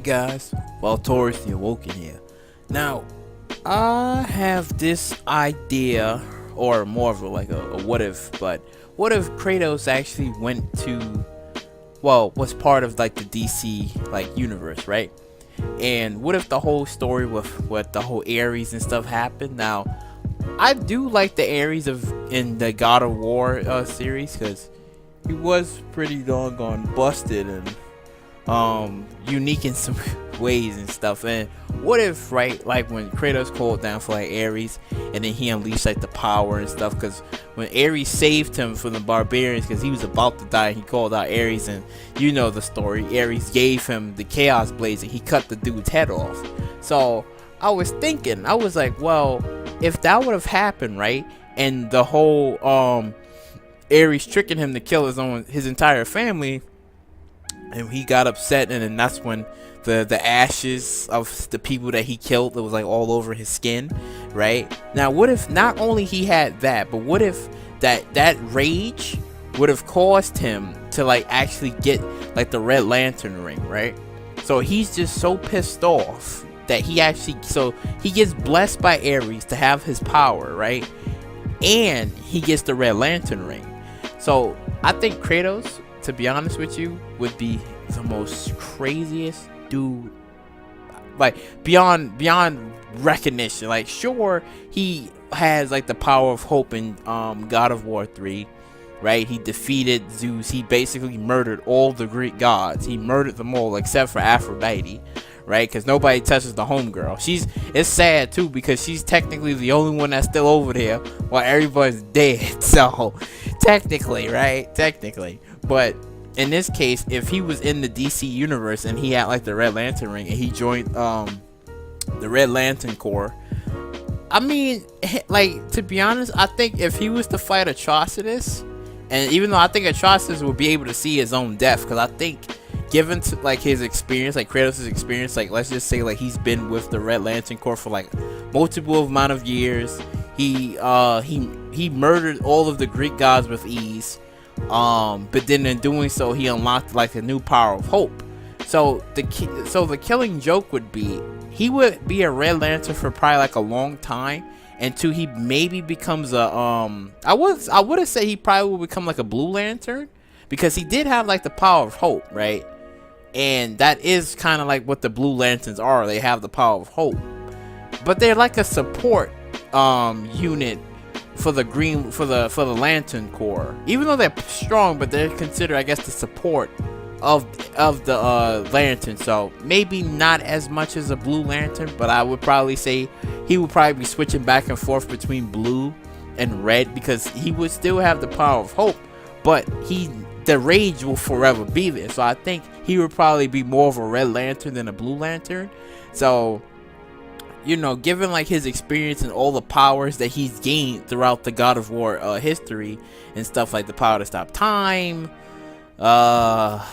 guys, Valtorious the Awoken here. Now, I have this idea, or more of a what if, but what if Kratos actually went to, well, was part of like the DC like universe, right? And what if the whole story with the whole Ares and stuff happened? Now, I do like the Ares in the God of War series, because he was pretty doggone busted and unique in some ways and stuff. And what if, right, like when Kratos called down for like Ares and then he unleashed like the power and stuff, because when Ares saved him from the barbarians because he was about to die, he called out Ares, and you know the story, Ares gave him the chaos blades and he cut the dude's head off. So I was thinking, I was like, well, if that would have happened, right, and the whole Ares tricking him to kill his entire family, and he got upset, and then that's when the ashes of the people that he killed, that was like all over his skin, right? Now what if not only he had that, but what if that rage would have caused him to like actually get like the Red Lantern ring, right? So he's just so pissed off that he gets blessed by Ares to have his power, right? And he gets the Red Lantern ring. So I think Kratos, to be honest with you, would be the most craziest dude, like beyond recognition. Like, sure, he has like the power of hope in God of War 3, right? He defeated Zeus. He basically murdered all the Greek gods. He murdered them all except for Aphrodite, right? Because nobody touches the homegirl. It's sad too, because she's technically the only one that's still over there while everybody's dead. So technically, right? Technically. But in this case, if he was in the DC universe and he had like the Red Lantern ring and he joined the Red Lantern Corps, I mean, like, to be honest, I think if he was to fight Atrocitus, and even though I think Atrocitus would be able to see his own death, because I think given to like his experience, like Kratos' experience, like let's just say like he's been with the Red Lantern Corps for like multiple amount of years. He murdered all of the Greek gods with ease. But then in doing so, he unlocked like a new power of hope. So the killing joke would be, he would be a Red Lantern for probably like a long time until he maybe becomes a I would have said he probably will become like a Blue Lantern, because he did have like the power of hope, right? And that is kind of like what the Blue Lanterns are. They have the power of hope, but they're like a support unit for the Lantern Corps. Even though they're strong, but they're considered, I guess, the support of the Lantern. So maybe not as much as a Blue Lantern, but I would probably say he would probably be switching back and forth between blue and red, because he would still have the power of hope, but the rage will forever be there. So I think he would probably be more of a Red Lantern than a Blue Lantern. So, you know, given like his experience and all the powers that he's gained throughout the God of War history and stuff, like the power to stop time, I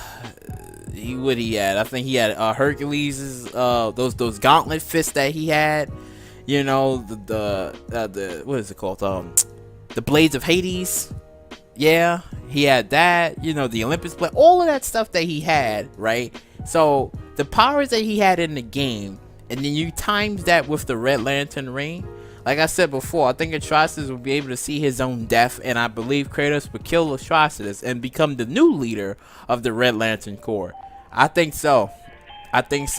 think he had Hercules' those gauntlet fists that he had, you know, the what is it called, the blades of Hades. Yeah, he had that, you know, the Olympus blade, all of that stuff that he had, right? So the powers that he had in the game, and then you times that with the Red Lantern ring, like I said before, I think Atrocitus would be able to see his own death, and I believe Kratos would kill Atrocitus and become the new leader of the Red Lantern Corps. I think so. I think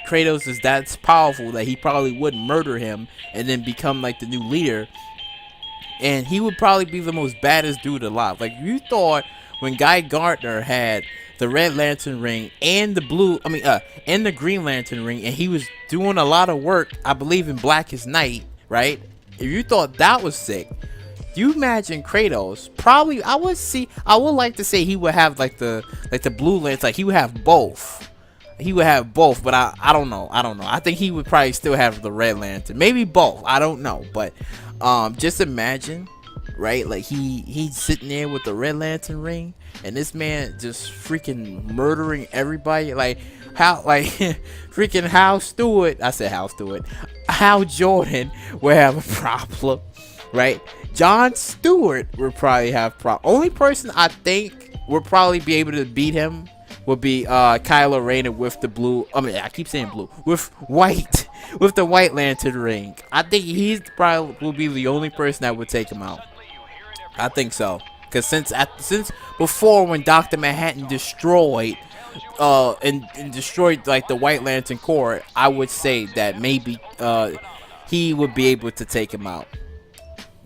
Kratos is that powerful that he probably would murder him and then become like the new leader, and he would probably be the most baddest dude alive. Like, you thought when Guy Gardner had the Red Lantern ring and and the Green Lantern ring, and he was doing a lot of work, I believe, in Blackest Night, right? If you thought that was sick, you imagine Kratos probably, I would like to say he would have like the Blue Lantern, like he would have both. But I don't know. I think he would probably still have the Red Lantern, maybe both, I don't know. But just imagine, right, like he's sitting there with the Red Lantern ring, and this man just freaking murdering everybody. Like freaking Hal Jordan would have a problem, right? John Stewart would probably have problem. Only person I think would probably be able to beat him would be Kylo Rayner with the blue. I mean, I keep saying blue with white, with the White Lantern ring. I think he's probably will be the only person that would take him out. I think so, because since before when Dr. Manhattan destroyed and destroyed like the White Lantern Corps, I would say that maybe he would be able to take him out.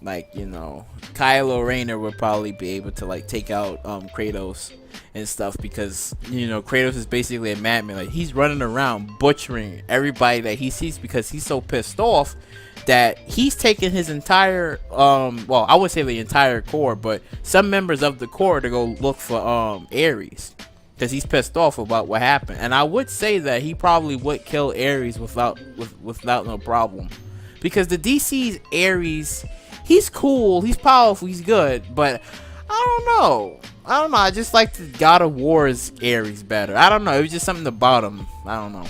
Like, you know, Kylo Rayner would probably be able to like take out Kratos and stuff, because you know Kratos is basically a madman. Like, he's running around butchering everybody that he sees because he's so pissed off that he's taking his entire well, I would say the entire Corps, but some members of the Corps to go look for Ares, because he's pissed off about what happened. And I would say that he probably would kill Ares without no problem, because the DC's Ares, he's cool, he's powerful, he's good, but I don't know. I just like the God of War's Ares better. I don't know. It was just something about him. I don't know.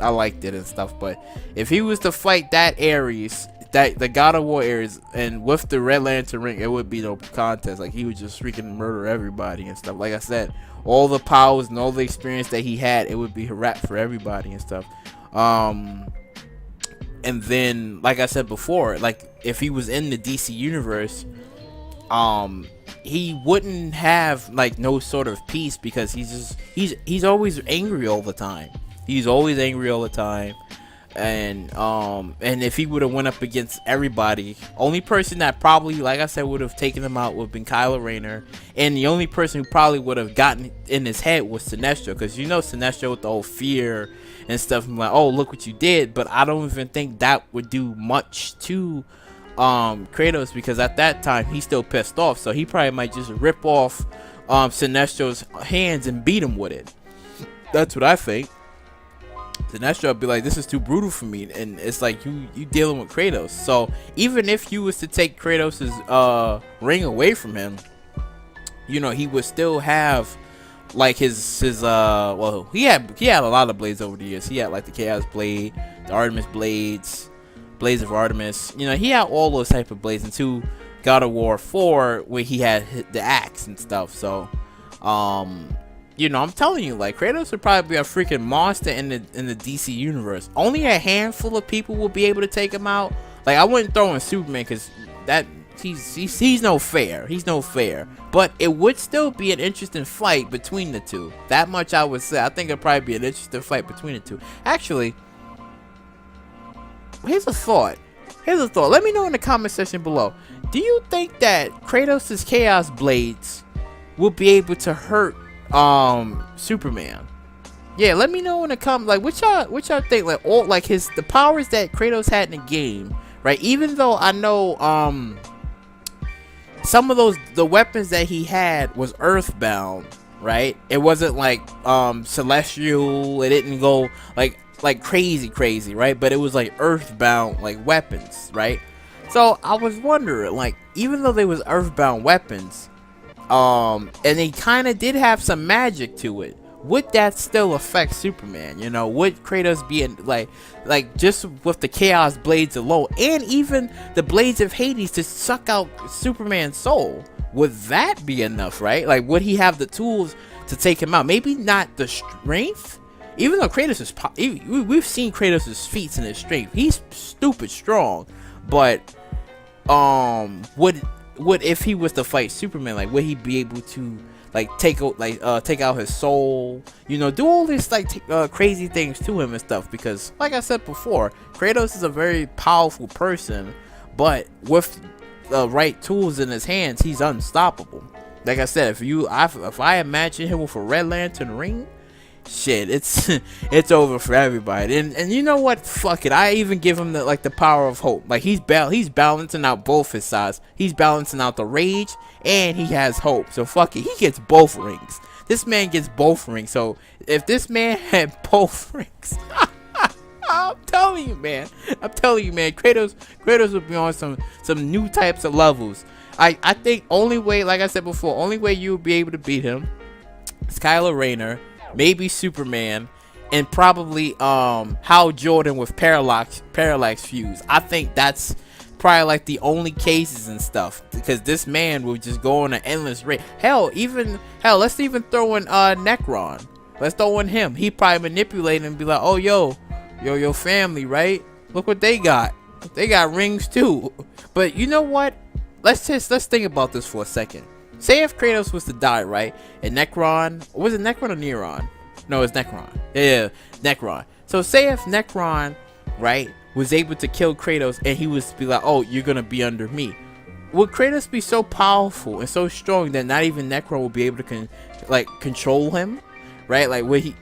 I liked it and stuff. But if he was to fight that Ares, that the God of War Ares, and with the Red Lantern ring, it would be no contest. Like, he would just freaking murder everybody and stuff. Like I said, all the powers and all the experience that he had, it would be a wrap for everybody and stuff. And then, like I said before, like if he was in the DC universe, he wouldn't have like no sort of peace, because he's always angry all the time. He's always angry all the time. And if he would have went up against everybody, only person that probably, like I said, would have taken him out would have been Kylo Rayner. And the only person who probably would have gotten in his head was Sinestro, because you know Sinestro with the whole fear and stuff, I'm like, oh, look what you did. But I don't even think that would do much to Kratos, because at that time he's still pissed off, so he probably might just rip off Sinestro's hands and beat him with it. That's what I think. Sinestro would be like, this is too brutal for me, and it's like you dealing with Kratos. So even if you was to take Kratos's ring away from him, you know, he would still have like his well, he had a lot of blades over the years. He had like the Chaos Blade, the Artemis Blades of Artemis. You know, he had all those type of blades until God of War 4, where he had the axe and stuff. So you know, I'm telling you, like, Kratos would probably be a freaking monster in the DC universe. Only a handful of people will be able to take him out. Like, I wouldn't throw in Superman, because that he's no fair. He's no fair. But it would still be an interesting fight between the two. That much I would say. I think it'd probably be an interesting fight between the two. Actually, here's a thought. Let me know in the comment section below. Do you think that Kratos' Chaos Blades will be able to hurt Superman? Yeah, let me know in the comments, like, what y'all think, like, all like the powers that Kratos had in the game, right? Even though I know some of the weapons that he had was earthbound, right? It wasn't like celestial. It didn't go like crazy, right? But it was like earthbound like weapons, right? So I was wondering, like, even though they was earthbound weapons, and they kind of did have some magic to it, would that still affect Superman? You know, would Kratos be in, like just with the Chaos Blades alone, and even the Blades of Hades to suck out Superman's soul, would that be enough, right? Like, would he have the tools to take him out? Maybe not the strength, even though Kratos is, we've seen Kratos' feats and his strength. He's stupid strong, but would if he was to fight Superman, like, would he be able to like take out his soul, you know, do all this like crazy things to him and stuff? Because like I said before, Kratos is a very powerful person, but with the right tools in his hands, he's unstoppable. Like I said, if I imagine him with a Red Lantern ring, shit, it's over for everybody. And you know what, fuck it, I even give him the power of hope. Like, he's balancing out both his sides. He's balancing out the rage, and he has hope. So fuck it, he gets both rings. This man gets both rings. So if this man had both rings, I'm telling you, man, Kratos would be on some new types of levels. I think only way, like I said before, only way you would be able to beat him is Kylo Rayner, maybe Superman, and probably Hal Jordan with parallax fuse. I think that's probably like the only cases and stuff, because this man will just go on an endless rate. Hell, let's even throw in Necron. Let's throw in him. He probably manipulate and be like, oh, yo, your family, right? Look what they got. They got rings too. But you know what? Let's think about this for a second. Say if Kratos was to die, right? And Necron, was it Necron or Neron? No, it's Necron. Yeah, Necron. So say if Necron, right, was able to kill Kratos and he was to be like, oh, you're gonna be under me. Would Kratos be so powerful and so strong that not even Necron will be able to control him, right? Like would he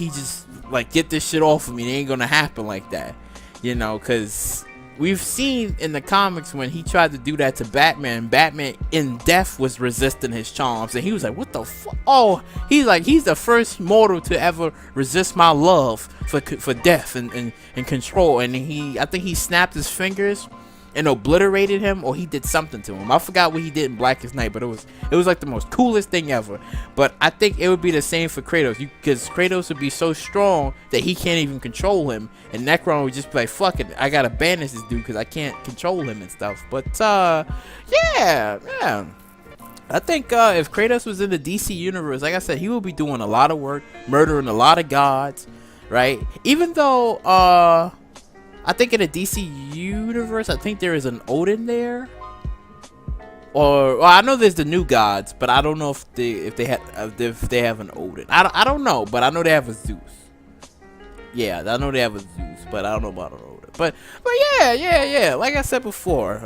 just like get this shit off of me? It ain't gonna happen like that, you know? Cause we've seen in the comics when he tried to do that to Batman. Batman in death was resisting his charms, and he was like, "What the fuck?" Oh, he's the first mortal to ever resist my love for death and control. And I think he snapped his fingers and obliterated him, or he did something to him. I forgot what he did in Blackest Night, but it was like the most coolest thing ever. But I think it would be the same for Kratos, because Kratos would be so strong that he can't even control him, and Necron would just be like, fuck it, I gotta banish this dude because I can't control him and stuff. But yeah, I think if Kratos was in the DC universe, like I said, he would be doing a lot of work, murdering a lot of gods, right? Even though I think in the DC universe, I think there is an Odin there, or I know there's the new gods, but I don't know if they have an Odin. I don't know, but I know they have a Zeus. Yeah, I know they have a Zeus, but I don't know about an Odin. But yeah. Like I said before,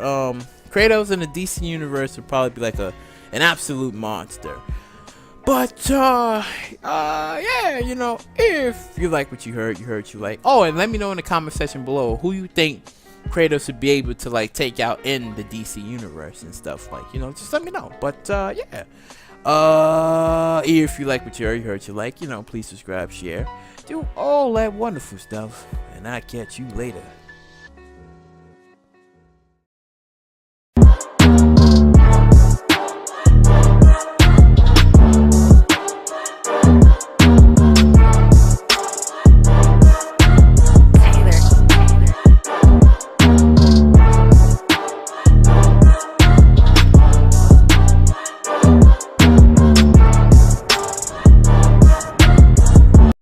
Kratos in the DC universe would probably be like an absolute monster. But yeah, you know, if you like what you heard, you like. Oh, and let me know in the comment section below who you think Kratos would be able to like take out in the DC universe and stuff. Like, you know, just let me know. But yeah, if you like what you heard, you like. You know, please subscribe, share, do all that wonderful stuff, and I'll catch you later.